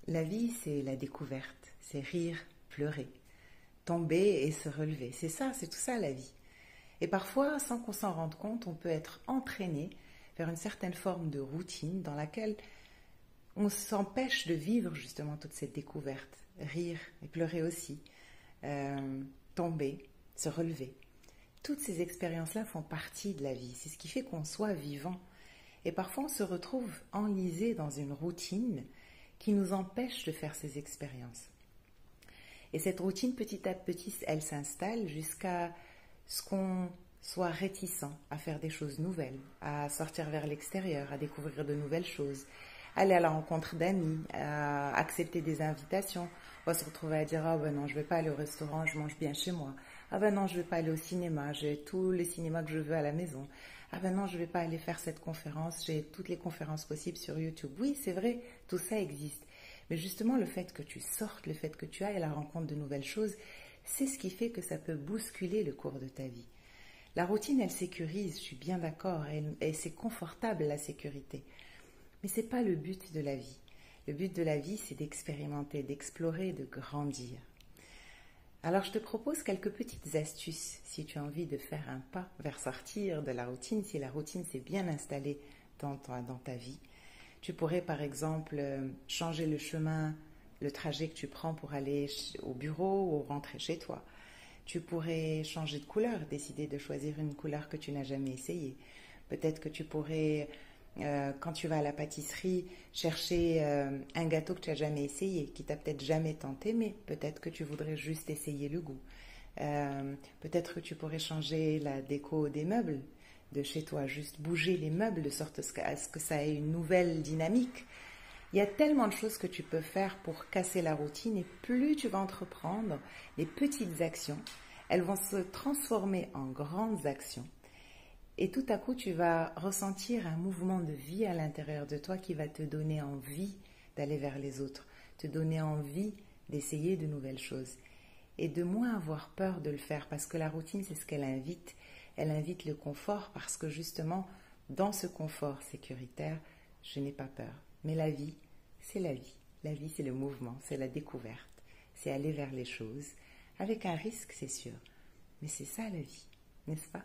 La vie, c'est la découverte, c'est rire, pleurer, tomber et se relever. C'est ça, c'est tout ça la vie. Et parfois, sans qu'on s'en rende compte, on peut être entraîné vers une certaine forme de routine dans laquelle on s'empêche de vivre justement toute cette découverte. Rire et pleurer aussi, tomber, se relever. Toutes ces expériences-là font partie de la vie. C'est ce qui fait qu'on soit vivant. Et parfois, on se retrouve enlisé dans une routine qui nous empêche de faire ces expériences. Et cette routine, petit à petit, elle s'installe jusqu'à ce qu'on soit réticent à faire des choses nouvelles, à sortir vers l'extérieur, à découvrir de nouvelles choses, aller à la rencontre d'amis, à accepter des invitations. On va se retrouver à dire « Ah ben non, je ne vais pas aller au restaurant, je mange bien chez moi. Ah ben non, je ne vais pas aller au cinéma, j'ai tous les cinémas que je veux à la maison. Ah ben non, je ne vais pas aller faire cette conférence, j'ai toutes les conférences possibles sur YouTube. » Oui, c'est vrai, tout ça existe. Mais justement, le fait que tu sortes, le fait que tu ailles à la rencontre de nouvelles choses, c'est ce qui fait que ça peut bousculer le cours de ta vie. La routine, elle sécurise, je suis bien d'accord, et c'est confortable la sécurité. Mais ce n'est pas le but de la vie. Le but de la vie, c'est d'expérimenter, d'explorer, de grandir. Alors, je te propose quelques petites astuces si tu as envie de faire un pas vers sortir de la routine, si la routine s'est bien installée dans ta vie. Tu pourrais, par exemple, changer le chemin, le trajet que tu prends pour aller au bureau ou rentrer chez toi. Tu pourrais changer de couleur, décider de choisir une couleur que tu n'as jamais essayée. Peut-être que tu pourrais, quand tu vas à la pâtisserie, chercher un gâteau que tu n'as jamais essayé, qui t'a peut-être jamais tenté, mais peut-être que tu voudrais juste essayer le goût. Peut-être que tu pourrais changer la déco des meubles de chez toi, juste bouger les meubles de sorte à ce que ça ait une nouvelle dynamique. Il y a tellement de choses que tu peux faire pour casser la routine et plus tu vas entreprendre les petites actions, elles vont se transformer en grandes actions et tout à coup tu vas ressentir un mouvement de vie à l'intérieur de toi qui va te donner envie d'aller vers les autres, te donner envie d'essayer de nouvelles choses et de moins avoir peur de le faire parce que la routine c'est ce qu'elle invite. Elle invite le confort parce que justement dans ce confort sécuritaire, je n'ai pas peur. Mais la vie, c'est la vie. La vie, c'est le mouvement, c'est la découverte. C'est aller vers les choses, avec un risque, c'est sûr. Mais c'est ça la vie, n'est-ce pas ?